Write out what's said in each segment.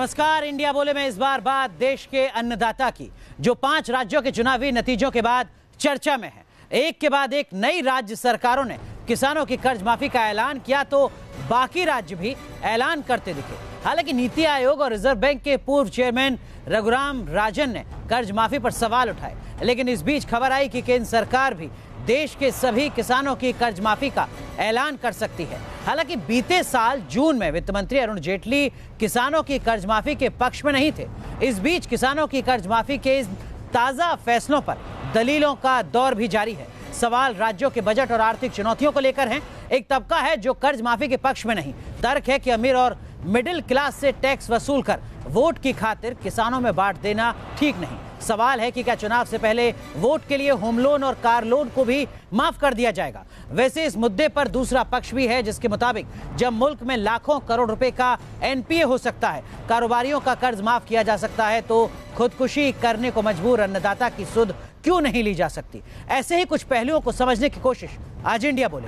नमस्कार। इंडिया बोले में इस बार बात देश के अन्नदाता की, जो 5 राज्यों के चुनावी नतीजों के बाद चर्चा में है। एक के बाद एक नई राज्य सरकारों ने किसानों की कर्ज माफी का ऐलान किया तो बाकी राज्य भी ऐलान करते दिखे। हालांकि नीति आयोग और रिजर्व बैंक के पूर्व चेयरमैन रघुराम राजन ने कर्ज माफी पर सवाल उठाए, लेकिन इस बीच खबर आई कि केंद्र सरकार भी देश के सभी किसानों की कर्ज माफी का ऐलान कर सकती है। हालांकि बीते साल जून में वित्त मंत्री अरुण जेटली किसानों की कर्ज माफी के पक्ष में नहीं थे। इस बीच किसानों की कर्ज माफी के इस ताजा फैसलों पर दलीलों का दौर भी जारी है। सवाल राज्यों के बजट और आर्थिक चुनौतियों को लेकर है। एक तबका है जो कर्ज माफी के पक्ष में नहीं। तर्क है कि अमीर और मिडिल क्लास से टैक्स वसूल कर वोट की खातिर किसानों में बांट देना ठीक नहीं। सवाल है कि क्या चुनाव से पहले वोट के लिए होम लोन और कार लोन को भी माफ कर दिया जाएगा। वैसे इस मुद्दे पर दूसरा पक्ष भी है, जिसके मुताबिक जब मुल्क में लाखों करोड़ रुपए का एनपीए हो सकता है, कारोबारियों का कर्ज माफ किया जा सकता है, तो खुदकुशी करने को मजबूर अन्नदाता की सुध क्यों नहीं ली जा सकती। ऐसे ही कुछ पहलुओं को समझने की कोशिश आज इंडिया बोले।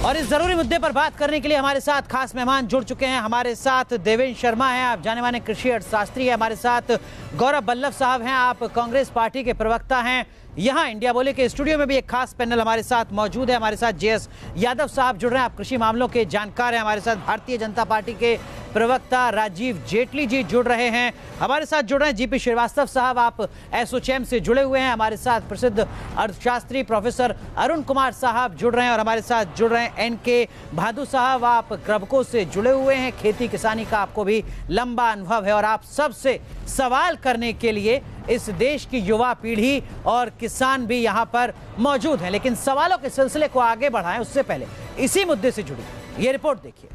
और इस जरूरी मुद्दे पर बात करने के लिए हमारे साथ खास मेहमान जुड़ चुके हैं। हमारे साथ देवेंद्र शर्मा हैं, आप जाने माने कृषि अर्थशास्त्री हैं। हमारे साथ गौरव बल्लभ साहब हैं, आप कांग्रेस पार्टी के प्रवक्ता हैं। यहाँ इंडिया बोले के स्टूडियो में भी एक खास पैनल हमारे साथ मौजूद है। हमारे साथ जेएस यादव साहब जुड़ रहे हैं, आप कृषि मामलों के जानकार हैं। हमारे साथ भारतीय जनता पार्टी के प्रवक्ता राजीव जेटली जी जुड़ रहे हैं। हमारे साथ जुड़ रहे हैं जीपी श्रीवास्तव साहब, आप एसोचैम से जुड़े हुए हैं। हमारे साथ प्रसिद्ध अर्थशास्त्री प्रोफेसर अरुण कुमार साहब जुड़ रहे हैं और हमारे साथ जुड़ रहे हैं एनके भादु साहब, आप क्रबको से जुड़े हुए हैं। खेती किसानी का आपको भी लंबा अनुभव है और आप सबसे सवाल करने के लिए इस देश की युवा पीढ़ी और किसान भी यहाँ पर मौजूद हैं। लेकिन सवालों के सिलसिले को आगे बढ़ाएं उससे पहले इसी मुद्दे से जुड़ी ये रिपोर्ट देखिए।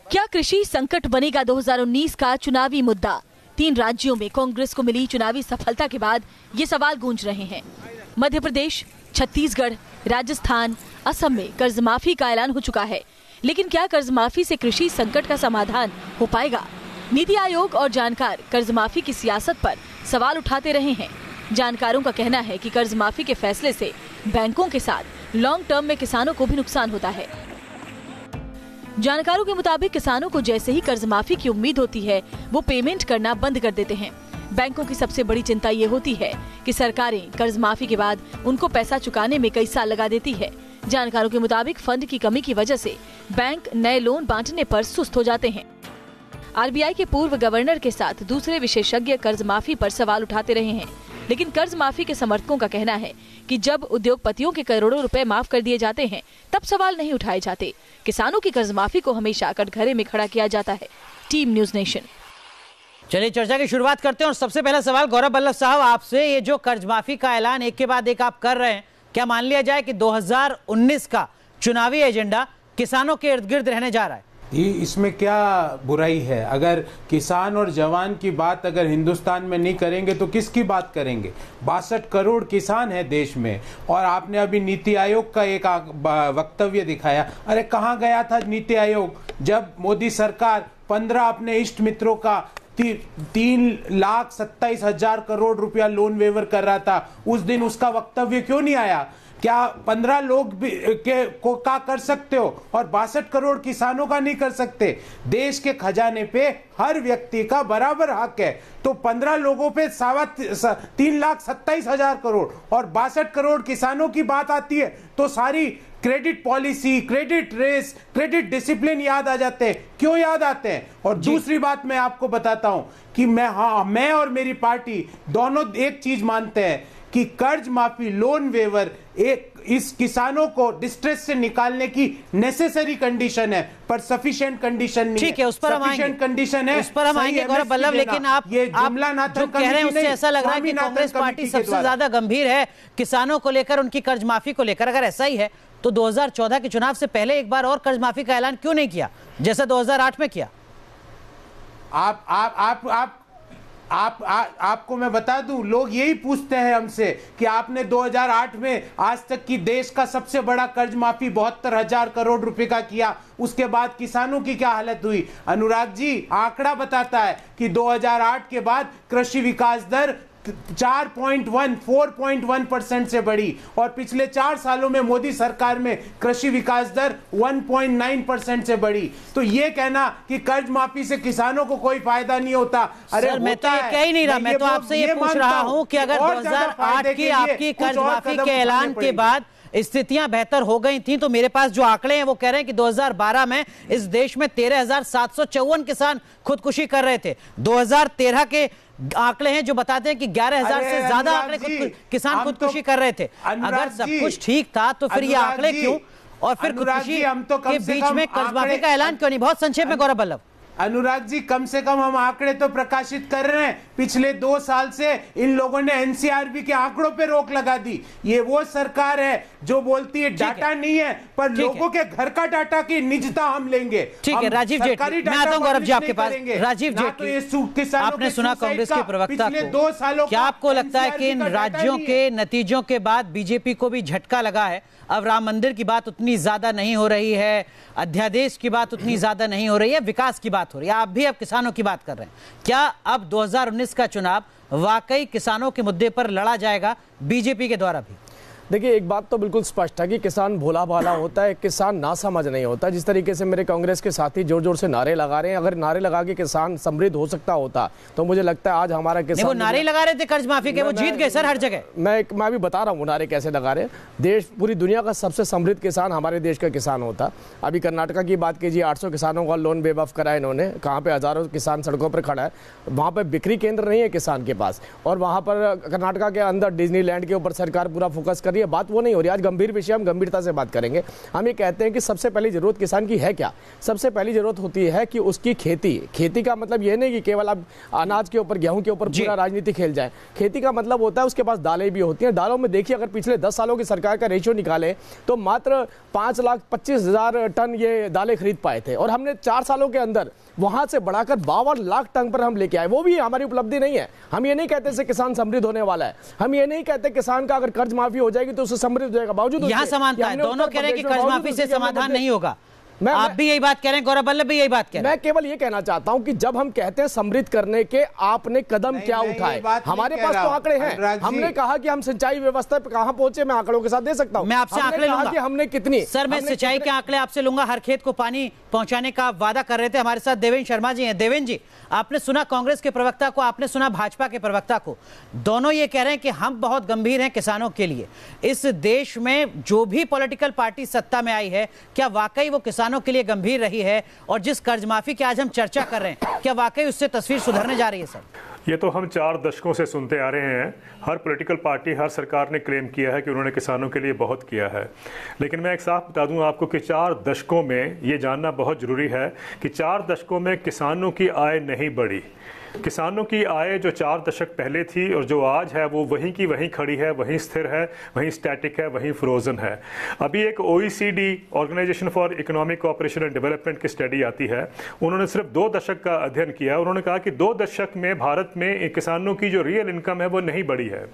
क्या कृषि संकट बनेगा 2019 का चुनावी मुद्दा? 3 राज्यों में कांग्रेस को मिली चुनावी सफलता के बाद ये सवाल गूंज रहे हैं। मध्य प्रदेश, छत्तीसगढ़, राजस्थान, असम में कर्ज माफी का ऐलान हो चुका है, लेकिन क्या कर्ज माफी से कृषि संकट का समाधान हो पाएगा? नीति आयोग और जानकार कर्ज माफी की सियासत पर सवाल उठाते रहे हैं। जानकारों का कहना है कि कर्ज माफी के फैसले से बैंकों के साथ लॉन्ग टर्म में किसानों को भी नुकसान होता है। जानकारों के मुताबिक किसानों को जैसे ही कर्ज माफी की उम्मीद होती है, वो पेमेंट करना बंद कर देते हैं। बैंकों की सबसे बड़ी चिंता ये होती है कि सरकारें कर्ज माफी के बाद उनको पैसा चुकाने में कई साल लगा देती है। जानकारों के मुताबिक फंड की कमी की वजह से बैंक नए लोन बांटने पर सुस्त हो जाते हैं। आरबीआई के पूर्व गवर्नर के साथ दूसरे विशेषज्ञ कर्ज माफी पर सवाल उठाते रहे हैं, लेकिन कर्ज माफी के समर्थकों का कहना है कि जब उद्योगपतियों के करोड़ों रुपए माफ कर दिए जाते हैं, तब सवाल नहीं उठाए जाते। किसानों की कर्ज माफी को हमेशा कटघरे में खड़ा किया जाता है। Team news nation. चलिए चर्चा की शुरुआत करते हैं और सबसे पहला सवाल गौरव बल्लभ साहब आपसे, ये जो कर्ज माफी का ऐलान एक के बाद एक आप कर रहे हैं, क्या मान लिया जाए कि 2019 का चुनावी एजेंडा किसानों के इर्द गिर्द रहने जा रहा है? इसमें क्या बुराई है? अगर किसान और जवान की बात अगर हिंदुस्तान में नहीं करेंगे तो किसकी बात करेंगे? 62 करोड़ किसान है देश में। और आपने अभी नीति आयोग का एक वक्तव्य दिखाया। अरे कहाँ गया था नीति आयोग जब मोदी सरकार 15 अपने इष्ट मित्रों का 3,27,000 करोड़ रुपया लोन वेवर कर रहा था? उस दिन उसका वक्तव्य क्यों नहीं आया? क्या 15 लोग भी को का कर सकते हो और 62 करोड़ किसानों का नहीं कर सकते? देश के खजाने पे हर व्यक्ति का बराबर हक है, तो 15 लोगों पे 3,27,000 करोड़ और 62 करोड़ किसानों की बात आती है तो सारी credit policy, credit race, credit discipline याद आ जाते हैं। क्यों याद आते हैं? और दूसरी बात मैं आपको बताता हूं कि मैं और मेरी पार्टी दोनों एक चीज मानते हैं कि कर्ज माफी, लोन वेवर एक इस किसानों को डिस्ट्रेस से निकालने की नेसेसरी कंडीशन है, पर सफिशिएंट कंडीशन नहीं। ठीक है, उस पर हम आएंगे, कंडीशन है, उस पर हम आएंगे गौरव बल्लभ। लेकिन आप जो कह रहे हैं उससे ऐसा लग रहा है कि कांग्रेस पार्टी सबसे ज्यादा गंभीर है किसानों को लेकर, उनकी कर्ज माफी को लेकर। अगर ऐसा ही है तो 2014 के चुनाव से पहले एक बार और कर्ज माफी का ऐलान क्यों नहीं किया जैसा 2008 में किया? आपको मैं बता दूं, लोग यही पूछते हैं हमसे कि आपने 2008 में आज तक की देश का सबसे बड़ा कर्ज माफी 72,000 करोड़ रुपए का किया, उसके बाद किसानों की क्या हालत हुई? अनुराग जी, आंकड़ा बताता है कि 2008 के बाद कृषि विकास दर 4.1% से बढ़ी, और पिछले 4 सालों में मोदी सरकार में कृषि विकास दर 1.9% से बढ़ी। तो ये कहना कि कर्ज माफी से किसानों को कोई फायदा नहीं होता, अरे मैं तो ये कह ही नहीं रहा, मैं तो आपसे ये पूछ रहा हूं कि अगर 2008 की आपकी कर्ज माफी के ऐलान के बाद स्थितियां बेहतर हो गई थी, तो मेरे पास जो आंकड़े हैं वो कह रहे हैं कि 2012 में इस देश में 13,754 किसान खुदकुशी कर रहे थे। 2013 के आंकड़े हैं जो बताते हैं कि 11,000 से ज्यादा आंकड़े किसान खुदकुशी कर रहे थे। अगर सब कुछ ठीक था तो फिर ये आंकड़े क्यों, और फिर खुदकुशी के बीच में कर्ज माफी का ऐलान क्यों नहीं? बहुत संक्षेप में गौरव बल्लभ। अनुराग जी, कम से कम हम आंकड़े तो प्रकाशित कर रहे हैं। पिछले 2 साल से इन लोगों ने एनसीआरबी के आंकड़ों पे रोक लगा दी। ये वो सरकार है जो बोलती है डाटा नहीं है, पर लोगों के घर का डाटा की निजता हम लेंगे। ठीक है, राजीव जेटली, मैं आता हूं गौरव जी आपके पास। राजीव जेटली, आपने सुना कांग्रेस के प्रवक्ता को, 2 सालों क्या आपको लगता है कि इन राज्यों के नतीजों के बाद बीजेपी को भी झटका लगा है? अब राम मंदिर की बात उतनी ज्यादा नहीं हो रही है, अध्यादेश की बात उतनी ज्यादा नहीं हो रही है, विकास की बात हो रही है, आप भी अब किसानों की बात कर रहे हैं। क्या अब 2019 का चुनाव वाकई किसानों के मुद्दे पर लड़ा जाएगा बीजेपी के द्वारा भी? देखिए, एक बात तो बिल्कुल स्पष्ट है कि किसान भोला भाला होता है, किसान ना समझ नहीं होता। जिस तरीके से मेरे कांग्रेस के साथी जोर जोर से नारे लगा रहे हैं, अगर नारे लगा के किसान समृद्ध हो सकता होता तो मुझे लगता है आज हमारा किसान, वो नारे लगा रहे थे कर्ज माफी के, वो जीत गए सर हर जगह। मैं भी बता रहा हूँ नारे कैसे लगा रहे हैं। देश, पूरी दुनिया का सबसे समृद्ध किसान हमारे देश का किसान होता। अभी कर्नाटका की बात कीजिए, 800 किसानों का लोन बेवफ करा इन्होंने, कहाँ पे हजारों किसान सड़कों पर खड़ा है। वहाँ पर बिक्री केंद्र नहीं है किसान के पास, और वहाँ पर कर्नाटका के अंदर डिज्नीलैंड के ऊपर सरकार पूरा फोकस कर रही है। बात वो नहीं हो रही। गंभीर विषय, हम गंभीरता से बात करेंगे। हम ये कहते हैं कि सबसे पहली जरूरत किसान की है क्या? सबसे पहली जरूरत होती है कि उसकी खेती का मतलब ये नहीं कि केवल आप अनाज के ऊपर, गेहूं के ऊपर पूरा राजनीति खेल जाए। खेती का मतलब होता है उसके पास दालें भी होती हैं। दालों में देखिए, अगर पिछले 10 सालों की सरकार का रेशियो निकाले तो मात्र 5,25,000 टन ये दालें खरीद पाए थे, और हमने 4 सालों के अंदर वहां से बढ़ाकर 52 लाख टन पर हम लेके आए। वो भी हमारी उपलब्धि नहीं है। हम ये नहीं कहते से किसान समृद्ध होने वाला है, हम ये नहीं कहते किसान का अगर कर्ज माफी हो जाएगी तो उससे समृद्ध हो जाएगा। बावजूद यहाँ समानता है, दोनों कह रहे हैं कि कर्ज माफी से समाधान नहीं होगा। आप भी यही बात कह रहे हैं, गौरव बल्लभ भी यही बात कह रहे हैं। मैं केवल ये कहना चाहता हूं कि जब हम कहते हैं समृद्ध करने के, आपने कदम क्या उठाए? हमारे पास तो आंकड़े हैं। हमने कहा कि हम सिंचाई व्यवस्था पे कहां पहुंचे, मैं आंकड़ों के साथ दे सकता हूं। मैं आपसे आंकड़े लूंगा कि हमने कितनी, सर मैं सिंचाई के आंकड़े आपसे लूंगा। हर खेत को पानी पहुंचाने का वादा कर रहे थे। हमारे साथ देवेंद्र शर्मा जी हैं। देवेंद्र जी, आपने सुना कांग्रेस के प्रवक्ता को, आपने सुना भाजपा के प्रवक्ता को, दोनों ये कह रहे हैं कि हम बहुत गंभीर हैं किसानों के लिए। इस देश में जो भी पॉलिटिकल पार्टी सत्ता में आई है, क्या वाकई वो किसानों के लिए गंभीर रही है? और जिस कर्ज माफी की आज हम चर्चा कर रहे हैं, क्या वाकई उससे तस्वीर सुधरने जा रही है? सर, ये तो हम 4 दशकों से सुनते आ रहे हैं। हर पॉलिटिकल पार्टी, हर सरकार ने क्लेम किया है कि उन्होंने किसानों के लिए बहुत किया है। लेकिन मैं एक साफ बता दूं आपको कि 4 दशकों में ये जानना बहुत ज़रूरी है कि 4 दशकों में किसानों की आय नहीं बढ़ी। किसानों की आय जो 4 दशक पहले थी और जो आज है वो वहीं की वहीं खड़ी है, वहीं स्थिर है, वहीं स्टैटिक है, वहीं फ्रोजन है। अभी एक OECD, organisation for economic cooperation and development की स्टडी आती है। उन्होंने सिर्फ 2 दशक का अध्ययन किया। उन्होंने कहा कि 2 दशक में भारत में किसानों की जो रियल इनकम है वो नहीं बढ़ी है।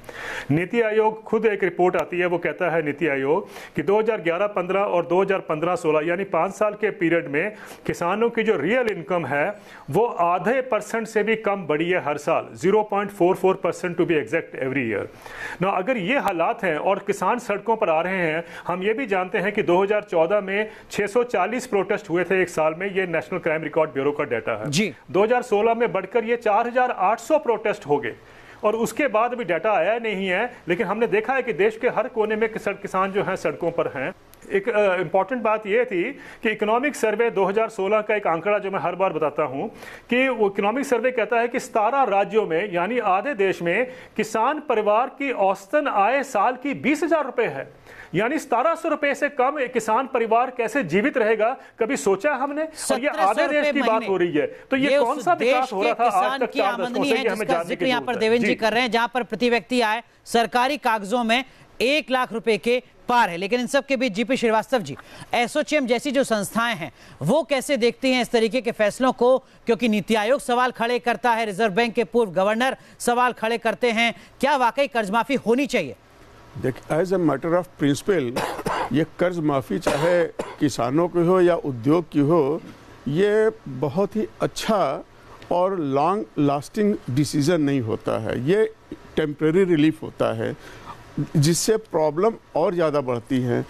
नीति आयोग खुद एक रिपोर्ट आती है, वो कहता है नीति आयोग कि 2011-15 और 2015-16 यानी 5 साल के पीरियड में किसानों की जो रियल इनकम है वो आधे % से भी कम बढ़ी है हर साल, 0.44% to be exact every year. ना अगर ये हालात हैं और किसान सड़कों पर आ रहे हैं, हम ये भी जानते हैं कि 2014 में 640 प्रोटेस्ट हुए थे एक साल में, ये नेशनल क्राइम रिकॉर्ड ब्यूरो का डाटा है जी। 2016 में बढ़कर ये 4800 प्रोटेस्ट हो गए, और उसके बाद भी डाटा आया नहीं है। लेकिन हमने देखा है कि देश के हर कोने में किसान जो हैं सड़कों पर हैं। एक इंपॉर्टेंट बात यह थी कि इकोनॉमिक सर्वे 2016 का एक आंकड़ा जो मैं हर बार बताता हूं कि वो इकोनॉमिक सर्वे कहता है कि 17 राज्यों में यानी आधे देश में किसान परिवार की औसतन आय साल की 20,000 रुपए है। यानी 1700 रुपए से कम एक किसान परिवार कैसे जीवित रहेगा, कभी सोचा हमने? और ये आधे देश की बात हो रही है, तो ये कौन सा विकास हो रहा था आज तक 4 दशकों से, ये हमें जानने की यहाँ पर देवेंद्र जी कर रहे हैं, जहां पर प्रति व्यक्ति आय सरकारी कागजों में 1 लाख रुपए के पार है। लेकिन इन सब के बीच जीपी श्रीवास्तव जी, एसोचैम जैसी जो संस्थाएं हैं वो कैसे देखती हैं इस तरीके के फैसलों को? क्योंकि नीति आयोग सवाल खड़े करता है, रिजर्व बैंक के पूर्व गवर्नर सवाल खड़े करते हैं, क्या वाकई कर्ज माफी होनी चाहिए? देखिए, as a matter of principle ये कर्ज माफी चाहे किसानों की हो या उद्योग की हो, ये बहुत ही अच्छा और लॉन्ग लास्टिंग डिसीजन नहीं होता है, ये टेम्परेरी रिलीफ होता है, जिससे प्रॉब्लम और ज़्यादा बढ़ती है।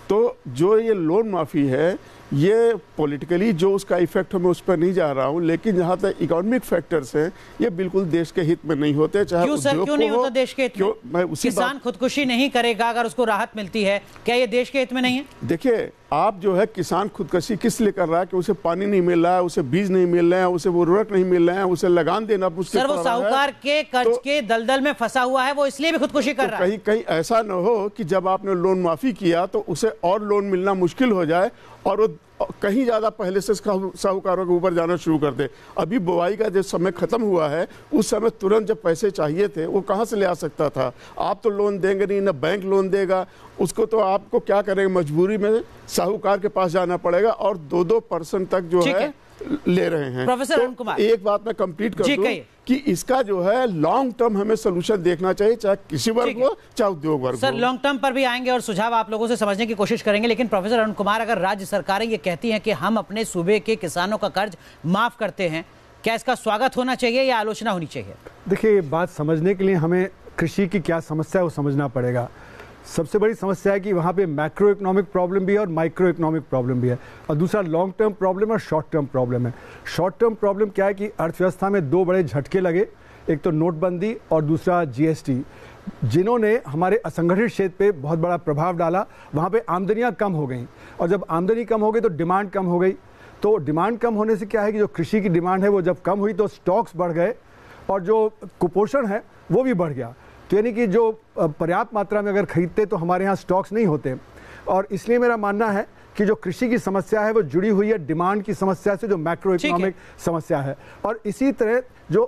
तो जो ये लोन माफ़ी है, ये पॉलिटिकली जो उसका इफेक्ट है मैं उस पर नहीं जा रहा हूँ, लेकिन जहाँ तक इकोनॉमिक फैक्टर्स हैं ये बिल्कुल देश के हित में नहीं होते। चाहे क्यों सर, क्यों नहीं होता देश के हित में? किसान खुदकुशी नहीं करेगा अगर उसको राहत मिलती है, क्या ये देश के हित में नहीं है? देखिए, आप जो है किसान खुदकुशी किस लिए कर रहा है कि उसे पानी नहीं मिल रहा है, उसे बीज नहीं मिल रहे हैं, उसे उर्वरक नहीं मिल रहे हैं, उसे लगान देना मुश्किल सर, वो साहूकार के कर्ज के दलदल में फंसा हुआ है, वो इसलिए भी खुदकुशी कर रहा है। कहीं कहीं ऐसा न हो कि जब आपने लोन माफी किया तो उसे और लोन मिलना मुश्किल हो जाए और वो कहीं ज्यादा पहले से साहूकारों के ऊपर जाना शुरू कर दे। अभी बुआई का जब समय खत्म हुआ है, उस समय तुरंत जब पैसे चाहिए थे वो कहाँ से ले आ सकता था? आप तो लोन देंगे नहीं, ना बैंक लोन देगा उसको, तो आपको क्या करेंगे, मजबूरी में साहूकार के पास जाना पड़ेगा और 2% तक जो है ले रहे हैं। प्रोफेसर अरुण कुमार, एक बात मैं कंप्लीट कर दूं कि इसका जो है लॉन्ग टर्म हमें सोल्यूशन देखना चाहिए, चाहे कृषि वर्ग हो चाहे उद्योग वर्ग हो। सर, लॉन्ग टर्म पर भी आएंगे और सुझाव आप लोगों से समझने की कोशिश करेंगे, लेकिन प्रोफेसर अरुण कुमार, अगर राज्य सरकारें ये कहती हैं कि हम अपने सूबे के किसानों का कर्ज माफ करते हैं, क्या इसका स्वागत होना चाहिए या आलोचना होनी चाहिए? देखिए, बात समझने के लिए हमें कृषि की क्या समस्या है वो समझना पड़ेगा। सबसे बड़ी समस्या है कि वहाँ पे मैक्रो इकोनॉमिक प्रॉब्लम भी है और माइक्रो इकोनॉमिक प्रॉब्लम भी है, और दूसरा लॉन्ग टर्म प्रॉब्लम और शॉर्ट टर्म प्रॉब्लम है। शॉर्ट टर्म प्रॉब्लम क्या है कि अर्थव्यवस्था में दो बड़े झटके लगे, एक तो नोटबंदी और दूसरा जीएसटी, जिन्होंने हमारे असंगठित क्षेत्र पे बहुत बड़ा प्रभाव डाला। वहाँ पे आमदनियाँ कम हो गई, और जब आमदनी कम हो गई तो डिमांड कम हो गई। तो डिमांड कम होने से क्या है कि जो कृषि की डिमांड है वो जब कम हुई तो स्टॉक्स बढ़ गए और जो कुपोषण है वो भी बढ़ गया। तो यानी कि जो पर्याप्त मात्रा में अगर खरीदते तो हमारे यहाँ स्टॉक्स नहीं होते, और इसलिए मेरा मानना है कि जो कृषि की समस्या है वो जुड़ी हुई है डिमांड की समस्या से, जो मैक्रो इकोनॉमिक समस्या है। और इसी तरह जो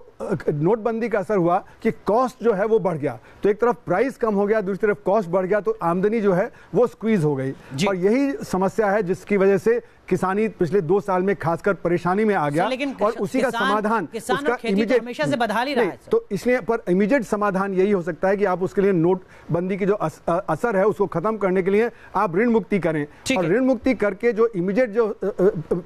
नोटबंदी का असर हुआ कि कॉस्ट जो है वो बढ़ गया, तो एक तरफ प्राइस कम हो गया, दूसरी तरफ कॉस्ट बढ़ गया, तो आमदनी जो है वो स्क्वीज हो गई। और यही समस्या है जिसकी वजह से किसानी पिछले 2 साल में खासकर परेशानी में आ गया। और उसी का समाधान उसका इमीडिएट हमेशा से बदहाल ही रहा है। तो इसलिए पर इमीडिएट समाधान यही हो सकता है कि आप उसके लिए नोटबंदी की जो असर है उसको खत्म करने के लिए आप ऋण मुक्ति करें, और ऋण मुक्ति करके जो इमीडिएट जो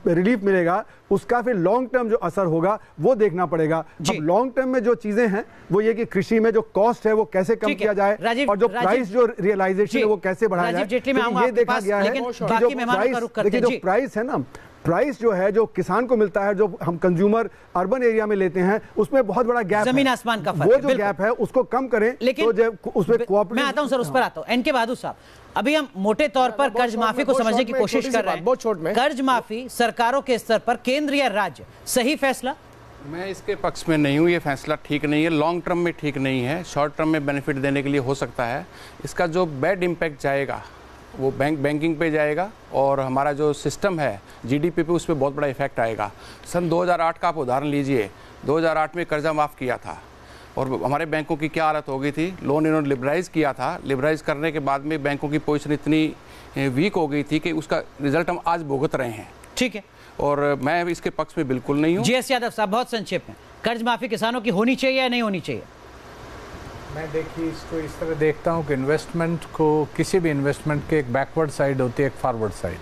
रिलीफ मिलेगा उसका फिर लॉन्ग टर्म जो असर होगा वो देखना पड़ेगा। अब लॉन्ग टर्म में जो चीजें हैं वो ये कि कृषि में जो कॉस्ट है वो कैसे कम किया जाए और जो प्राइस जो रियलाइजेशन है वो कैसे बढ़ाया जाए, तो ये देखा गया है कि जो प्राइस है ना, प्राइस जो है जो किसान को मिलता है, जो हम कंज्यूमर अर्बन एरिया में लेते हैं, उसमें बहुत बड़ा गैप है, जमीन आसमान का फर्क वो जो गैप है उसको कम करें। लेकिन तो उसमें मैं आता हूं सर, उस पर आता हूं। एनके बहादुर साहब, अभी हम मोटे तौर पर कर्ज माफी को समझने की कोशिश कर रहे हैं। कर्ज माफी सरकारों के स्तर पर, केंद्र या राज्य, सही फैसला? मैं इसके पक्ष में नहीं हूँ, ये फैसला ठीक नहीं है, लॉन्ग टर्म में ठीक नहीं है, शॉर्ट टर्म में बेनिफिट देने के लिए हो सकता है। इसका जो बैड इम्पैक्ट जाएगा वो बैंकिंग पे जाएगा, और हमारा जो सिस्टम है जीडीपी पे, उस पर बहुत बड़ा इफेक्ट आएगा। सन 2008 का आप उदाहरण लीजिए, 2008 में कर्जा माफ़ किया था और हमारे बैंकों की क्या हालत हो गई थी, लोन इन्होंने लिबराइज़ किया था, लिबराइज़ करने के बाद में बैंकों की पोजीशन इतनी वीक हो गई थी कि उसका रिजल्ट हम आज भुगत रहे हैं। ठीक है, और मैं इसके पक्ष में बिल्कुल नहीं हूँ। जीएस यादव साहब, बहुत संक्षेप में, कर्ज माफी किसानों की होनी चाहिए या नहीं होनी चाहिए? मैं देखिए इसको इस तरह देखता हूँ कि इन्वेस्टमेंट को, किसी भी इन्वेस्टमेंट के एक बैकवर्ड साइड होती है, एक फॉरवर्ड साइड।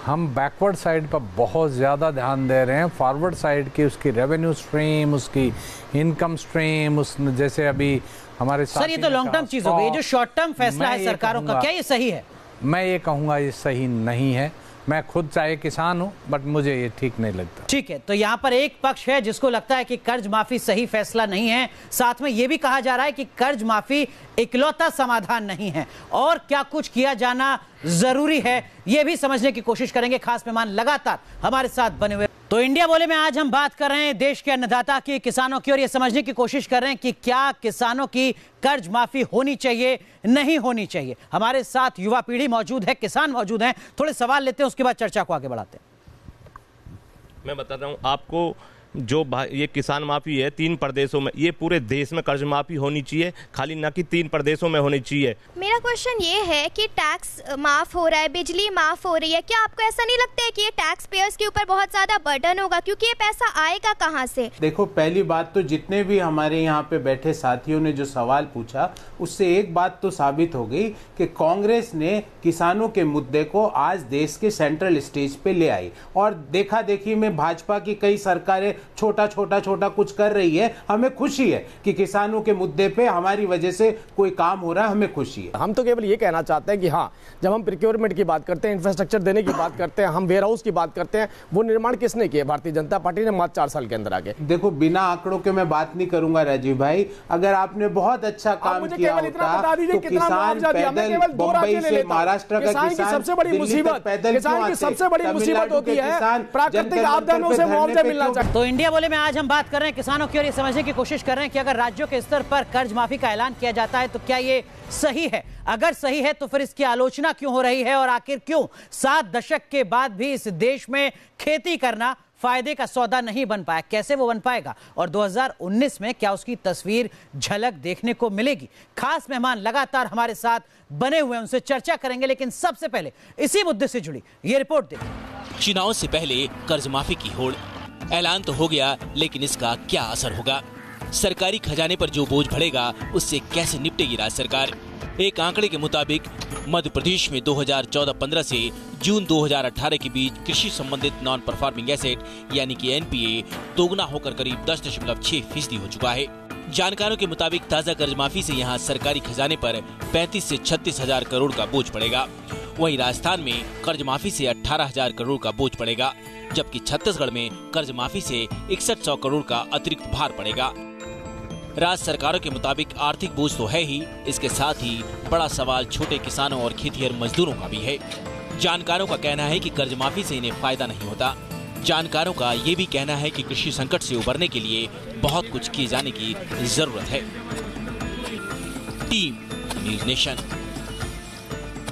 हम बैकवर्ड साइड पर बहुत ज़्यादा ध्यान दे रहे हैं, फॉरवर्ड साइड की उसकी रेवेन्यू स्ट्रीम, उसकी इनकम स्ट्रीम, उस जैसे अभी हमारे सर ये तो लॉन्ग टर्म चीज़ हो गई, जो शॉर्ट टर्म फैसला है सरकारों का, क्या ये सही है? मैं ये कहूँगा ये सही नहीं है। मैं खुद चाहे किसान हूं, बट मुझे ये ठीक नहीं लगता। ठीक है, तो यहां पर एक पक्ष है जिसको लगता है कि कर्ज माफी सही फैसला नहीं है, साथ में यह भी कहा जा रहा है कि कर्ज माफी इकलौता समाधान नहीं है और क्या कुछ किया जाना जरूरी है, यह भी समझने की कोशिश करेंगे। खास मेहमान लगातार हमारे साथ बने हुए। तो इंडिया बोले में आज हम बात कर रहे हैं देश के अन्नदाता की, किसानों की, और यह समझने की कोशिश कर रहे हैं कि क्या किसानों की कर्ज माफी होनी चाहिए, नहीं होनी चाहिए। हमारे साथ युवा पीढ़ी मौजूद है, किसान मौजूद हैं, थोड़े सवाल लेते हैं, उसके बाद चर्चा को आगे बढ़ाते हैं। मैं बता रहा हूं आपको, जो ये किसान माफी है 3 प्रदेशों में, ये पूरे देश में कर्ज माफी होनी चाहिए, खाली ना कि 3 प्रदेशों में होनी चाहिए। मेरा क्वेश्चन ये है कि टैक्स माफ हो रहा है, बिजली माफ हो रही है, क्या आपको ऐसा नहीं लगता है कि ये टैक्स पेयर्स के ऊपर बहुत ज्यादा बर्डन होगा, क्योंकि ये पैसा आएगा कहाँ से? देखो, पहली बात तो जितने भी हमारे यहाँ पे बैठे साथियों ने जो सवाल पूछा, उससे एक बात तो साबित हो गई कि कांग्रेस ने किसानों के मुद्दे को आज देश के सेंट्रल स्टेज पे ले आई, और देखा देखी में भाजपा की कई सरकारें छोटा छोटा छोटा कुछ कर रही है। हमें खुशी है कि किसानों के मुद्दे पे हमारी वजह से कोई काम हो रहा है, हमें खुशी है। हम तो केवल ये कहना चाहते हैं कि हाँ, जब हम प्रोक्योरमेंट की बात करते हैं, इंफ्रास्ट्रक्चर देने की बात करते हैं, हम वेयर हाउस की बात करते हैं, वो निर्माण किसने किया? भारतीय जनता पार्टी ने मात्र 4 साल के अंदर आके। देखो, बिना आंकड़ों के मैं बात नहीं करूंगा राजीव भाई। अगर आपने बहुत अच्छा काम किया होता तो किसान पैदल बंबई से महाराष्ट्र का किसान सबसे बड़ी मुसीबत, किसान की सबसे बड़ी मुसीबत होती है प्राकृतिक आपदा में उसे मुआवजा मिलना चाहिए। तो इंडिया बोले में आज हम बात कर रहे हैं किसानों की और ये समझने की कोशिश कर रहे हैं कि अगर राज्यों के स्तर पर कर्ज माफी का ऐलान किया जाता है तो क्या ये सही है? अगर सही है तो फिर इसकी आलोचना क्यों हो रही है और आखिर क्यों 7 दशक के बाद भी इस देश में खेती करना फायदे का सौदा नहीं बन पाया? कैसे वो बन पाएगा और 2019 में क्या उसकी तस्वीर झलक देखने को मिलेगी? खास मेहमान लगातार हमारे साथ बने हुए, उनसे चर्चा करेंगे, लेकिन सबसे पहले इसी मुद्दे से जुड़ी ये रिपोर्ट देखिए। चुनाव से पहले कर्ज माफी की होड़, ऐलान तो हो गया, लेकिन इसका क्या असर होगा? सरकारी खजाने पर जो बोझ बढ़ेगा उससे कैसे निपटेगी राज्य सरकार? एक आंकड़े के मुताबिक मध्य प्रदेश में 2014-15 से जून 2018 के बीच कृषि संबंधित नॉन परफॉर्मिंग एसेट यानी कि एनपीए दोगुना होकर करीब 10.6% हो चुका है। जानकारों के मुताबिक ताजा कर्ज माफी से यहां सरकारी खजाने पर 35 से 36 हजार करोड़ का बोझ पड़ेगा। वहीं राजस्थान में कर्ज माफी से 18,000 करोड़ का बोझ पड़ेगा, जबकि छत्तीसगढ़ में कर्ज माफी से 6100 करोड़ का अतिरिक्त भार पड़ेगा। राज्य सरकारों के मुताबिक आर्थिक बोझ तो है ही, इसके साथ ही बड़ा सवाल छोटे किसानों और खेतिहर मजदूरों का भी है। जानकारों का कहना है कि कर्ज माफी से इन्हें फायदा नहीं होता। जानकारों का ये भी कहना है कि कृषि संकट से उबरने के लिए बहुत कुछ किए जाने की जरूरत है। Team news nation.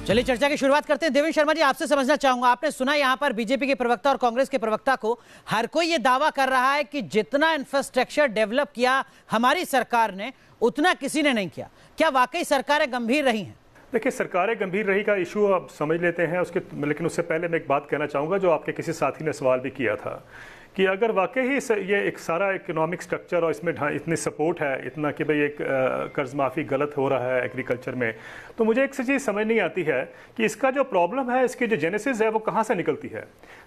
चलिए चर्चा की शुरुआत करते हैं। देवेंद्र शर्मा जी, आपसे समझना चाहूंगा, आपने सुना यहां पर बीजेपी के प्रवक्ता और कांग्रेस के प्रवक्ता को, हर कोई ये दावा कर रहा है कि जितना इंफ्रास्ट्रक्चर डेवलप किया हमारी सरकार ने उतना किसी ने नहीं किया। क्या वाकई सरकारें गंभीर रही हैं? देखिए, सरकारें गंभीर रही का इशू आप समझ लेते हैं उसके, लेकिन उससे पहले मैं एक बात कहना चाहूँगा जो आपके किसी साथी ने सवाल भी किया था कि अगर वाकई ही ये एक सारा इकोनॉमिक स्ट्रक्चर और इसमें इतनी सपोर्ट है, इतना कि भाई एक कर्ज माफ़ी गलत हो रहा है एग्रीकल्चर में, तो मुझे एक चीज़ समझ नहीं आती है कि इसका जो प्रॉब्लम है, इसकी जो जेनेसिस है वो कहाँ से निकलती है।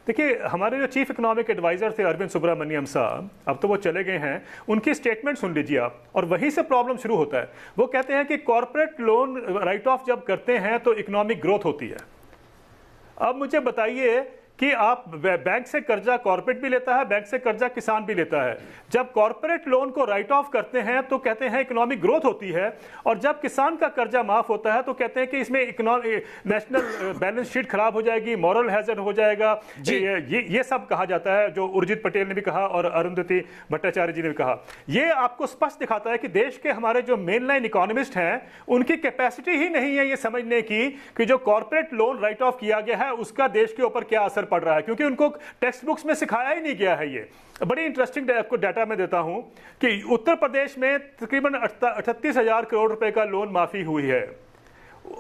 देखिए, हमारे जो चीफ इकोनॉमिक एडवाइज़र थे अरविंद सुब्रमण्यम साहब, अब तो वो चले गए हैं, उनकी स्टेटमेंट सुन लीजिए आप, और वहीं से प्रॉब्लम शुरू होता है। वो कहते हैं कि कॉर्पोरेट लोन राइट ऑफ जब करते हैं तो इकोनॉमिक ग्रोथ होती है। अब मुझे बताइए कि आप बैंक से कर्जा कॉर्पोरेट भी लेता है, बैंक से कर्जा किसान भी लेता है। जब कॉर्पोरेट लोन को राइट ऑफ करते हैं तो कहते हैं इकोनॉमिक ग्रोथ होती है, और जब किसान का कर्जा माफ होता है तो कहते हैं कि इसमें नेशनल बैलेंस शीट खराब हो जाएगी, मॉरल हैजर्ड हो जाएगा। ये सब कहा जाता है, जो उर्जित पटेल ने भी कहा और अरुंधति भट्टाचार्य जी ने भी कहा। ये आपको स्पष्ट दिखाता है कि देश के हमारे जो मेन लाइन इकोनॉमिस्ट हैं उनकी कैपेसिटी ही नहीं है ये समझने की कि जो कॉर्पोरेट लोन राइट ऑफ किया गया है उसका देश के ऊपर क्या असर पड़ रहा है, क्योंकि उनको टेक्स्ट बुक्स में सिखाया ही नहीं गया है। ये बड़ी इंटरेस्टिंग आपको डाटा मैं देता हूं कि उत्तर प्रदेश में तकरीबन 38,000 करोड़ रुपए का लोन माफी हुई है।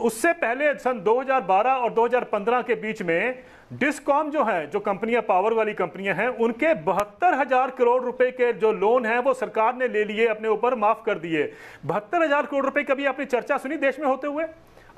उससे पहले सन 2012 और 2015 के बीच में डिस्कॉम जो है, जो कंपनियां पावर वाली कंपनियां हैं, उनके 72,000 करोड़ रुपए के जो लोन है वो सरकार ने ले लिए, अपने ऊपर माफ कर दिए। 72,000 करोड़ रुपए कभी आपने चर्चा सुनी देश में होते हुए?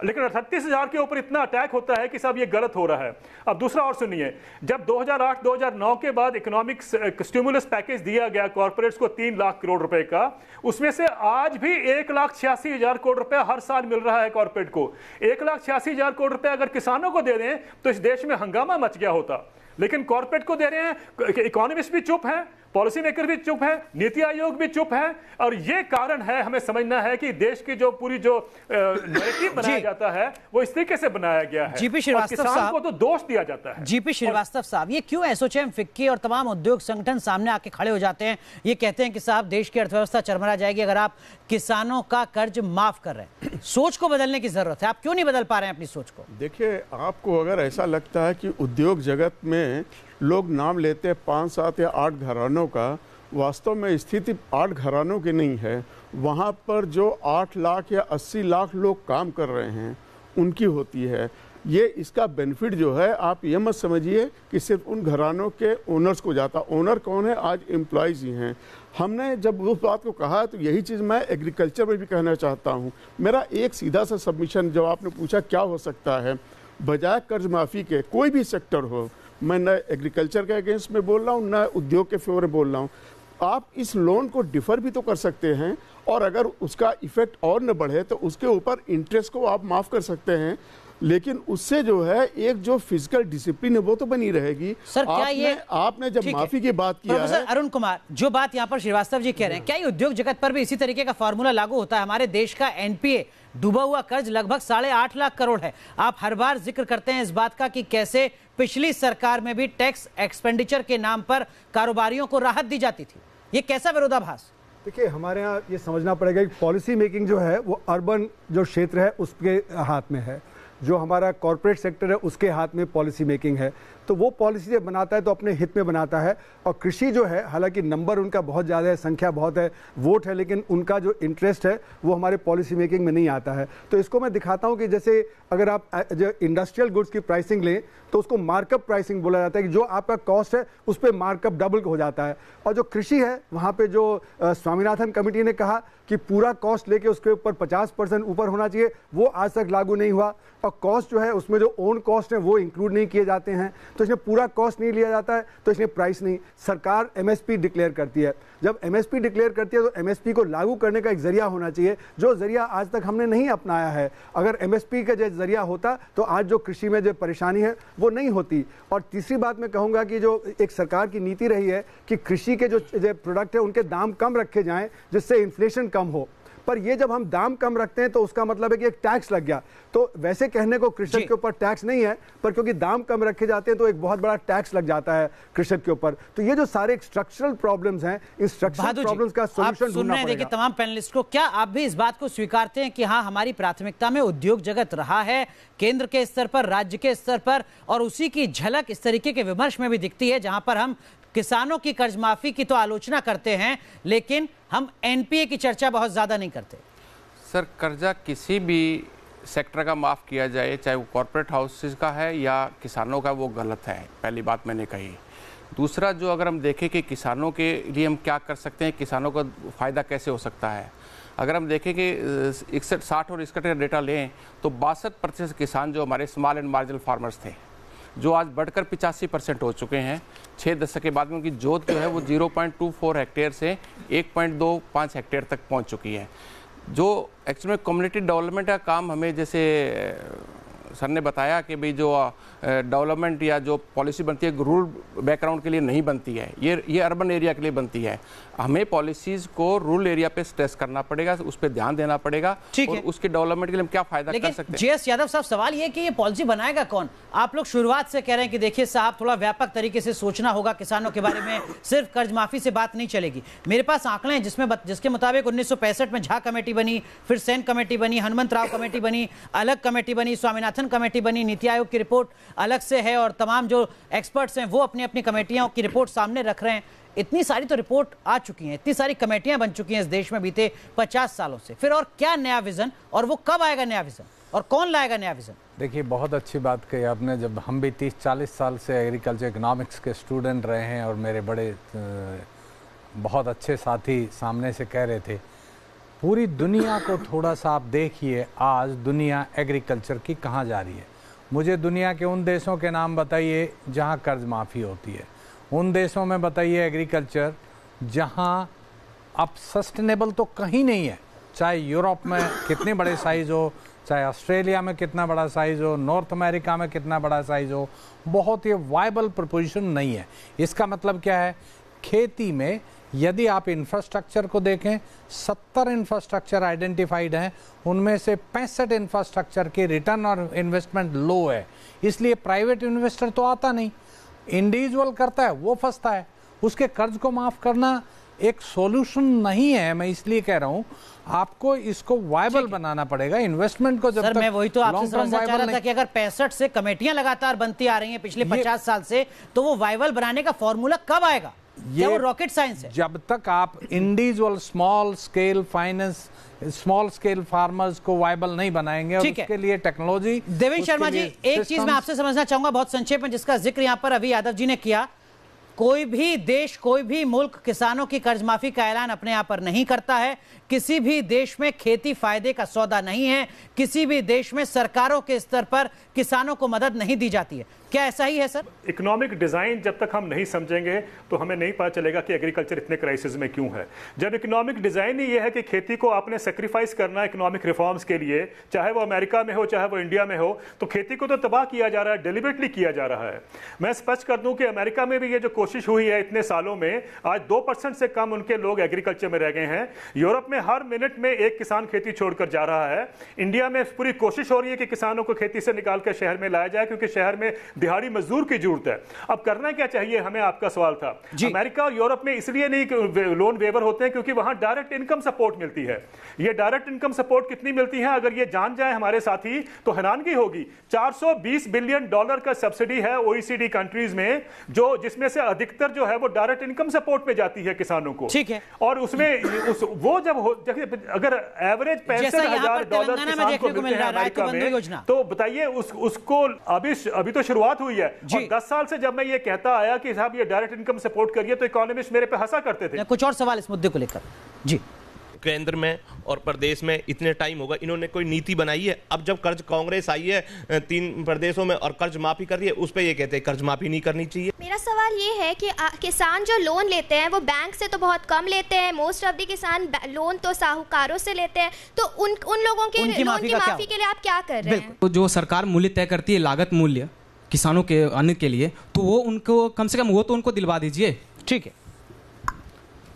लेकिन 38,000 के ऊपर इतना अटैक होता है कि सब ये गलत हो रहा है। अब दूसरा और सुनिए, जब 2008-2009 के बाद इकोनॉमिक स्टिमुलस पैकेज दिया गया कॉर्पोरेट्स को 3 लाख करोड़ रुपए का, उसमें से आज भी 1,86,000 करोड़ रुपए हर साल मिल रहा है कॉर्पोरेट को। 1,86,000 करोड़ रुपए अगर किसानों को दे दें तो इस देश में हंगामा मच गया होता, लेकिन कॉर्पोरेट को दे रहे हैं। इकोनॉमिस्ट भी चुप हैं, पॉलिसी मेकर भी चुप है, नीति आयोग भी चुप है, और ये कारण है, हमें समझना है कि देश की जो पूरी जो नैरेटिव बनाया जाता है वो इस तरीके से बनाया गया है। जीपी श्रीवास्तव साहब को तो दोष दिया जाता है। जीपी श्रीवास्तव साहब, ये क्यों एसोचैम, फिक्की और तमाम उद्योग संगठन सामने आके खड़े हो जाते हैं? ये कहते हैं कि साहब देश की अर्थव्यवस्था चरमरा जाएगी अगर आप किसानों का कर्ज माफ कर रहे हैं। सोच को बदलने की जरूरत है, आप क्यों नहीं बदल पा रहे हैं अपनी सोच को? देखिए, आपको अगर ऐसा लगता है कि उद्योग जगत में लोग नाम लेते हैं 5, 7 या 8 घरानों का, वास्तव में स्थिति 8 घरानों की नहीं है। वहाँ पर जो 8 लाख या 80 लाख लोग काम कर रहे हैं उनकी होती है। ये इसका बेनिफिट जो है, आप ये मत समझिए कि सिर्फ उन घरानों के ओनर्स को जाता। ओनर कौन है? आज एम्प्लॉयज़ ही हैं। हमने जब उस बात को कहा तो यही चीज़ मैं एग्रीकल्चर में भी कहना चाहता हूँ। मेरा एक सीधा सा सबमिशन, जब आपने पूछा क्या हो सकता है, बजाय कर्ज माफ़ी के कोई भी सेक्टर हो, मैं न एग्रीकल्चर के अगेंस्ट में बोल रहा हूँ, न उद्योग के फेवर में बोल रहा हूँ। आप इस लोन को डिफर भी तो कर सकते हैं, और अगर उसका इफेक्ट और न बढ़े तो उसके ऊपर इंटरेस्ट को आप माफ कर सकते हैं, लेकिन उससे जो है एक जो फिजिकल डिसिप्लिन है वो तो बनी रहेगी। सर क्या आपने जब माफी की बात किया है, अरुण कुमार, जो बात यहाँ पर श्रीवास्तव जी कह रहे हैं, क्या ये उद्योग जगत पर भी इसी तरीके का फॉर्मूला लागू होता है? हमारे देश का एनपीए डूबा हुआ कर्ज लगभग 8.5 लाख करोड़ है। आप हर बार जिक्र करते हैं इस बात का कि कैसे पिछली सरकार में भी टैक्स एक्सपेंडिचर के नाम पर कारोबारियों को राहत दी जाती थी। ये कैसा विरोधाभास? देखिए, हमारे यहाँ ये समझना पड़ेगा कि पॉलिसी मेकिंग जो है वो अर्बन जो क्षेत्र है उसके हाथ में है, जो हमारा कॉर्पोरेट सेक्टर है उसके हाथ में पॉलिसी मेकिंग है। तो वो पॉलिसी जब बनाता है तो अपने हित में बनाता है। और कृषि जो है, हालांकि नंबर उनका बहुत ज़्यादा है, संख्या बहुत है, वोट है, लेकिन उनका जो इंटरेस्ट है वो हमारे पॉलिसी मेकिंग में नहीं आता है। तो इसको मैं दिखाता हूँ कि जैसे अगर आप जो इंडस्ट्रियल गुड्स की प्राइसिंग लें तो उसको मार्कअप प्राइसिंग बोला जाता है, कि जो आपका कॉस्ट है उस पर मार्कअप डबल हो जाता है। और जो कृषि है वहाँ पे जो स्वामीनाथन कमेटी ने कहा कि पूरा कॉस्ट लेके उसके ऊपर 50% ऊपर होना चाहिए, वो आज तक लागू नहीं हुआ। और कॉस्ट जो है उसमें जो ओन कॉस्ट है वो इंक्लूड नहीं किए जाते हैं, तो इसमें पूरा कॉस्ट नहीं लिया जाता है, तो इसमें प्राइस नहीं। सरकार एमएसपी डिक्लेयर करती है, जब एमएसपी डिक्लेयर करती है तो एमएसपी को लागू करने का एक जरिया होना चाहिए, जो जरिया आज तक हमने नहीं अपनाया है। अगर एमएसपी का जो जरिया होता तो आज जो कृषि में जो परेशानी है वो नहीं होती। और तीसरी बात मैं कहूँगा कि जो एक सरकार की नीति रही है कि कृषि के जो प्रोडक्ट है उनके दाम कम रखे जाएं जिससे इन्फ्लेशन कम हो। पर ये जब हम दाम कम रखते हैं तो उसका मतलब है कि एक टैक्स लग गया। तो वैसे कहने को कृषक के ऊपर टैक्स नहीं है, पर क्योंकि दाम कम रखे जाते हैं तो एक बहुत बड़ा टैक्स लग जाता है कृषक के ऊपर। तो ये जो सारे स्ट्रक्चरल प्रॉब्लम्स हैं, इस स्ट्रक्चरल प्रॉब्लम्स का सॉल्यूशन ढूंढना पड़ेगा। देखिए तमाम पैनलिस्ट को, क्या आप भी इस बात को स्वीकारते हैं कि हाँ, हमारी प्राथमिकता में उद्योग जगत रहा है, केंद्र के स्तर पर, राज्य के स्तर पर, और उसी की झलक इस तरीके के विमर्श में भी दिखती है, जहां पर हम किसानों की कर्ज माफी की तो आलोचना करते हैं लेकिन हम एनपीए की चर्चा बहुत ज्यादा नहीं करते? सर, कर्जा किसी भी सेक्टर का माफ़ किया जाए, चाहे वो कॉर्पोरेट हाउसेस का है या किसानों का, वो गलत है। पहली बात मैंने कही। दूसरा, जो अगर हम देखें कि किसानों के लिए हम क्या कर सकते हैं, किसानों का फ़ायदा कैसे हो सकता है, अगर हम देखें कि 61, 60 और 61 का डेटा लें तो 62% किसान जो हमारे स्मॉल एंड मार्जिनल फार्मर्स थे, जो आज बढ़कर 85% हो चुके हैं 6 दशक के बाद में। उनकी जोत जो है वो 0.24 हेक्टेयर से 1.25 हेक्टेयर तक पहुंच चुकी है। जो एक्चुअली में कम्युनिटी डेवलपमेंट का काम हमें, जैसे सर ने बताया कि भाई जो डेवलपमेंट या जो पॉलिसी बनती है रूरल बैकग्राउंड के लिए नहीं बनती है, ये अर्बन एरिया के लिए बनती है। हमें पॉलिसीज को रूरल एरिया पे स्ट्रेस करना पड़ेगा, उस पर ध्यान देना पड़ेगा और उसके डेवलपमेंट के लिए हम क्या फायदा कर सकते हैं। जेएस यादव साहब, सवाल ये कि ये पॉलिसी बनाएगा कौन? आप लोग शुरुआत से कह रहे हैं कि देखिए साहब, थोड़ा व्यापक तरीके से सोचना होगा किसानों के बारे में, सिर्फ कर्ज माफी से बात नहीं चलेगी। मेरे पास आंकड़े हैं जिसके मुताबिक 1965 में झा कमेटी बनी, फिर सेन कमेटी बनी, हनुमंत राव कमेटी बनी, अलग कमेटी बनी, स्वामीनाथन कमेटी बनी, नीति आयोग की रिपोर्ट अलग से है, और तमाम जो एक्सपर्ट्स हैं वो अपनी अपनी कमेटियों की रिपोर्ट सामने रख रहे हैं। इतनी सारी तो रिपोर्ट आ चुकी हैं, इतनी सारी कमेटियां बन चुकी हैं इस देश में बीते 50 सालों से। फिर और क्या नया विजन, और वो कब आएगा नया विजन, और कौन लाएगा नया विजन? देखिए, बहुत अच्छी बात कही आपने। जब हम भी 30-40 साल से एग्रीकल्चर इकोनॉमिक्स के स्टूडेंट रहे हैं और मेरे बड़े बहुत अच्छे साथी सामने से कह रहे थे, पूरी दुनिया को थोड़ा सा आप देखिए, आज दुनिया एग्रीकल्चर की कहाँ जा रही है। मुझे दुनिया के उन देशों के नाम बताइए जहाँ कर्ज माफ़ी होती है, उन देशों में बताइए एग्रीकल्चर जहाँ अब सस्टेनेबल तो कहीं नहीं है। चाहे यूरोप में कितने बड़े साइज़ हो, चाहे ऑस्ट्रेलिया में कितना बड़ा साइज़ हो, नॉर्थ अमेरिका में कितना बड़ा साइज़ हो, बहुत ही वायबल प्रपोजिशन नहीं है। इसका मतलब क्या है? खेती में यदि आप इंफ्रास्ट्रक्चर को देखें, 70 इंफ्रास्ट्रक्चर आइडेंटिफाइड हैं, उनमें से 65 इंफ्रास्ट्रक्चर के रिटर्न और इन्वेस्टमेंट लो है। इसलिए प्राइवेट इन्वेस्टर तो आता नहीं, इंडिविजुअल करता है, वो फंसता है। उसके कर्ज को माफ़ करना एक सॉल्यूशन नहीं है। मैं इसलिए कह रहा हूं, आपको इसको वायबल बनाना पड़ेगा। इन्वेस्टमेंट को जब सर, तक मैं वही तो आपसे समझना चाह रहा था कि अगर 65 से कमेटियां लगातार बनती आ रही हैं पिछले 50 साल से, तो वो वायबल बनाने का फॉर्मूला कब आएगा? क्या वो रॉकेट साइंस है? जब तक आप individual small scale finance, small scale farmers को वायबल नहीं बनाएंगे, और उसके लिए टेक्नोलॉजी। देवेंद्र शर्मा जी, एक चीज मैं आपसे समझना चाहूंगा बहुत संक्षेप में, जिसका जिक्र यहां पर अभी यादव जी ने किया। कोई भी देश, कोई भी मुल्क किसानों की कर्ज माफी का ऐलान अपने यहाँ पर नहीं करता है। किसी भी देश में खेती फायदे का सौदा नहीं है। किसी भी देश में सरकारों के स्तर पर किसानों को मदद नहीं दी जाती है। क्या ऐसा ही है सर? इकोनॉमिक डिजाइन जब तक हम नहीं समझेंगे तो हमें नहीं पता चलेगा कि एग्रीकल्चर इतने क्राइसिस में क्यों है। जब इकोनॉमिक डिजाइन ही ये है कि खेती को आपने सेक्रीफाइस करना है इकोनॉमिक रिफॉर्म्स के लिए, चाहे वो अमेरिका में हो चाहे वो इंडिया में हो, तो खेती को तो तबाह किया जा रहा है, डिलिबरेटली किया जा रहा है। मैं स्पष्ट कर दूं कि अमेरिका में भी ये जो कोशिश हुई है इतने सालों में, आज 2% से कम उनके लोग एग्रीकल्चर में रह गए हैं। यूरोप में हर मिनट में एक किसान खेती छोड़कर जा रहा है। इंडिया में पूरी कोशिश हो रही है कि किसानों को खेती से निकालकर शहर में लाया जाए, क्योंकि शहर में दिहाड़ी मजदूर की जरूरत है। अब करना क्या चाहिए हमें, आपका सवाल था। अमेरिका और यूरोप में इसलिए नहीं लोन वेवर होते हैं क्योंकि वहां डायरेक्ट इनकम सपोर्ट मिलती है। ये डायरेक्ट इनकम सपोर्ट कितनी मिलती है अगर ये जान जाए हमारे साथी तो हैरानगी होगी। $420 बिलियन का सब्सिडी है ओईसीडी कंट्रीज में, जो जिसमें से अधिकतर जो है वो डायरेक्ट इनकम सपोर्ट में जाती है किसानों को। ठीक है। और उसमें वो जब अगर एवरेज $65,000 किसान को मिलते हैं अमेरिका में, तो बताइए उसको अभी तो शुरुआत हुई है। और 10 साल से जब मैं ये कहता आया कि साहब ये डायरेक्ट इनकम सपोर्ट करिए, तो इकोनॉमिस्ट मेरे पे हंसा करते थे। कुछ और सवाल इस मुद्दे को लेकर? जी। केंद्र में और प्रदेश में इतने टाइम होगा, इन्होंने कोई नीति बनाई है? अब जब कर्ज कांग्रेस आई है 3 प्रदेशों में और कर्ज माफी कर रही है, उस पे ये कहते हैं कर्ज माफी नहीं करनी चाहिए। मेरा सवाल ये है कि किसान जो लोन लेते हैं वो बैंक से तो बहुत कम लेते हैं, मोस्ट ऑफ द किसान लोन तो साहूकारों से लेते हैं, तो उन लोगों के लोन की माफी के लिए आप क्या कर रहे हैं? तो जो सरकार मूल्य तय करती है, लागत मूल्य किसानों के अन्न के लिए, तो वो उनको कम से कम वो तो उनको दिलवा दीजिए। ठीक है,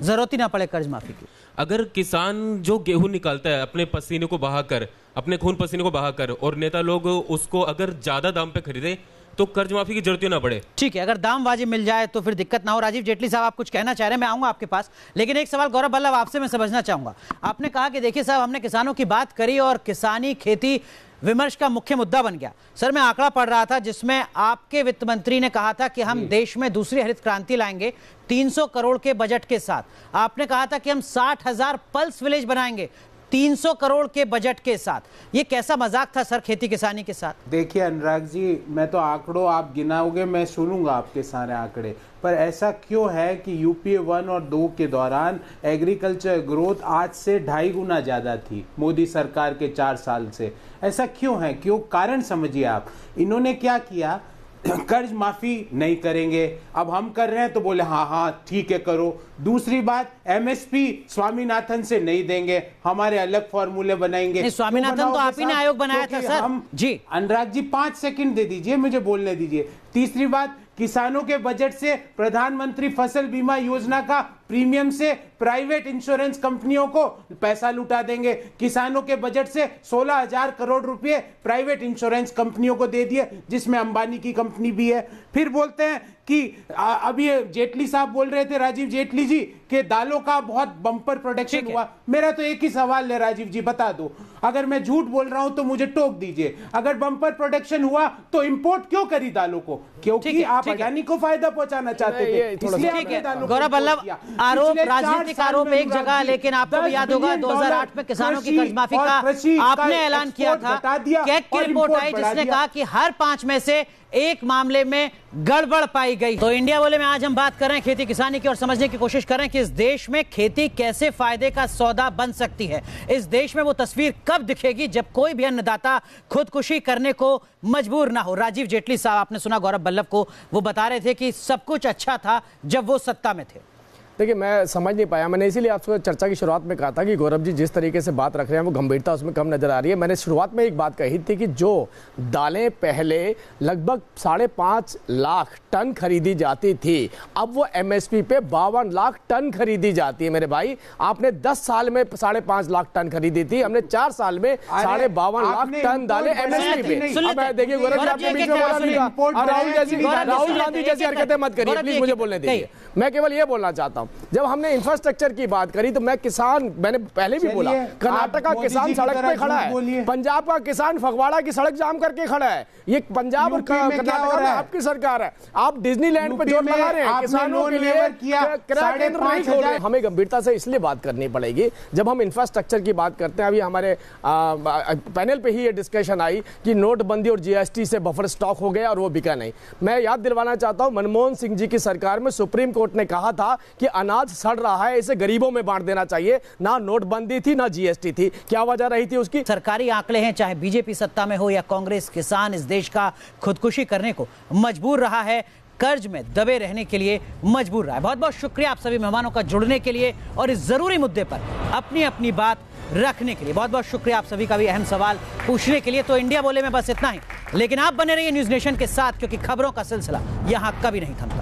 जरूरत ही ना पड़े कर्ज माफी की। अगर किसान जो गेहूं निकालता है अपने पसीने को बहाकर, अपने खून पसीने को बहाकर, और नेता लोग उसको अगर ज्यादा दाम पे खरीदे तो कर्ज माफी की जरूरत ना पड़े। ठीक है, अगर दाम वाजिब मिल जाए तो फिर दिक्कत ना हो। राजीव जेटली साहब, आप कुछ कहना चाह रहे हैं, मैं आऊंगा आपके पास, लेकिन एक सवाल गौरव बल्लभ आपसे मैं समझना चाहूंगा। आपने कहा कि देखिए साहब, हमने किसानों की बात करी और किसानी खेती विमर्श का मुख्य मुद्दा बन गया। सर, मैं आंकड़ा पढ़ रहा था जिसमें आपके वित्त मंत्री ने कहा था कि हम देश में दूसरी हरित क्रांति लाएंगे 300 करोड़ के बजट के साथ। आपने कहा था कि हम 60,000 पल्स विलेज बनाएंगे 300 करोड़ के बजट के साथ। ये कैसा मजाक था सर खेती किसानी के साथ? देखिए अनुराग जी, मैं तो आंकड़ों आप गिनाओगे, मैं सुनूंगा आपके सारे आंकड़े, पर ऐसा क्यों है कि यूपीए 1 और 2 के दौरान एग्रीकल्चर ग्रोथ आज से 2.5 गुना ज्यादा थी मोदी सरकार के 4 साल से? ऐसा क्यों है? क्यों? कारण समझिए आप। इन्होंने क्या किया, कर्ज माफी नहीं करेंगे, अब हम कर रहे हैं तो बोले हाँ हाँ ठीक है करो। दूसरी बात, एमएसपी स्वामीनाथन से नहीं देंगे, हमारे अलग फॉर्मूले बनाएंगे। स्वामीनाथन तो आप ही ने आयोग बनाया था सर। हम जी अनुराग जी 5 सेकंड दे दीजिए, मुझे बोलने दीजिए। तीसरी बात, किसानों के बजट से प्रधानमंत्री फसल बीमा योजना का प्रीमियम से प्राइवेट इंश्योरेंस कंपनियों को पैसा लुटा देंगे। किसानों के बजट से 16,000 करोड़ रुपए प्राइवेट इंश्योरेंस कंपनियों को दे दिए, जिसमें अंबानी की कंपनी भी है। फिर बोलते हैं कि अभी जेटली साहब बोल रहे थे, राजीव जेटली जी, कि दालों का बहुत बम्पर प्रोडक्शन हुआ। मेरा तो एक ही सवाल है राजीव जी, बता दो, अगर मैं झूठ बोल रहा हूं तो मुझे टोक दीजिए। अगर बम्पर प्रोडक्शन हुआ तो इंपोर्ट क्यों करी दालों को? क्योंकि आप अडानी को फायदा पहुंचाना चाहते थे, इसलिए आपने दालों को। गौरव बल्लभ, आरोप, राजनीतिक आरोप एक जगह, लेकिन आपको भी याद होगा 2008 में किसानों की कर्ज माफी का आपने ऐलान किया था। कैग की रिपोर्ट आई जिसने कहा कि हर 5 में से एक मामले में गड़बड़ पाई गई। तो इंडिया बोले में आज हम बात कर रहे हैं खेती किसानी की और समझने की कोशिश कर रहे हैं कि इस देश में खेती कैसे फायदे का सौदा बन सकती है। इस देश में वो तस्वीर कब दिखेगी जब कोई भी अन्नदाता खुदकुशी करने को मजबूर ना हो। राजीव जेटली साहब, आपने सुना गौरव बल्लभ को, वो बता रहे थे कि सब कुछ अच्छा था जब वो सत्ता में थे। देखिए, मैं समझ नहीं पाया, मैंने इसीलिए आपसे चर्चा की शुरुआत में कहा था कि गौरव जी जिस तरीके से बात रख रहे हैं वो गंभीरता उसमें कम नजर आ रही है। मैंने शुरुआत में एक बात कही थी कि जो दालें पहले लगभग 5.5 लाख टन खरीदी जाती थी, अब वो एमएसपी पे 52 लाख टन खरीदी जाती है। मेरे भाई, आपने 10 साल में 5.5 लाख टन खरीदी थी, हमने 4 साल में 52 लाख टन दालें एमएसपी पे। अब देखिए गौरव जी, आपने बीच में बोला नहीं कहा, राहुल गांधी जैसी हरकतें मत करिए प्लीज, मुझे बोलने दीजिए। मैं केवल ये बोलना चाहता हूं, जब हमने इंफ्रास्ट्रक्चर की बात करी तो मैंने पहले भी बोला, कर्नाटक का किसान सड़क पे खड़ा है, पंजाब का किसान फगवाड़ा की सड़क जाम करके खड़ा है। ये पंजाब और कर्नाटक में आपकी सरकार है, आप डिज्नीलैंड पे जोर लगा रहे हैं, किसानों के लिए क्रय केंद्र नहीं खोल रहे। हमें गंभीरता से इसलिए बात करनी पड़ेगी जब हम इंफ्रास्ट्रक्चर की बात करते हैं। अभी हमारे पैनल पे ही ये डिस्कशन आई कि नोटबंदी और जीएसटी से बफर स्टॉक हो गया और वो बिका नहीं। मैं याद दिलवाना चाहता हूं, मनमोहन सिंह जी की सरकार में सुप्रीम कोर्ट ने कहा था कि अनाज सड़ रहा है, इसे गरीबों में बांट देना चाहिए। ना नोटबंदी थी ना जीएसटी थी। क्या वजह रही थी उसकी? सरकारी आंकड़े हैं, चाहे बीजेपी सत्ता में हो या कांग्रेस, किसान इस देश का खुदकुशी करने को मजबूर रहा है, कर्ज में दबे रहने के लिए मजबूर रहा है। बहुत बहुत शुक्रिया आप सभी मेहमानों का जुड़ने के लिए और इस जरूरी मुद्दे पर अपनी अपनी बात रखने के लिए। बहुत बहुत शुक्रिया आप सभी का भी अहम सवाल पूछने के लिए। तो इंडिया बोले में बस इतना ही, लेकिन आप बने रहिए न्यूज़ नेशन के साथ, क्योंकि खबरों का सिलसिला यहां कभी नहीं थमता।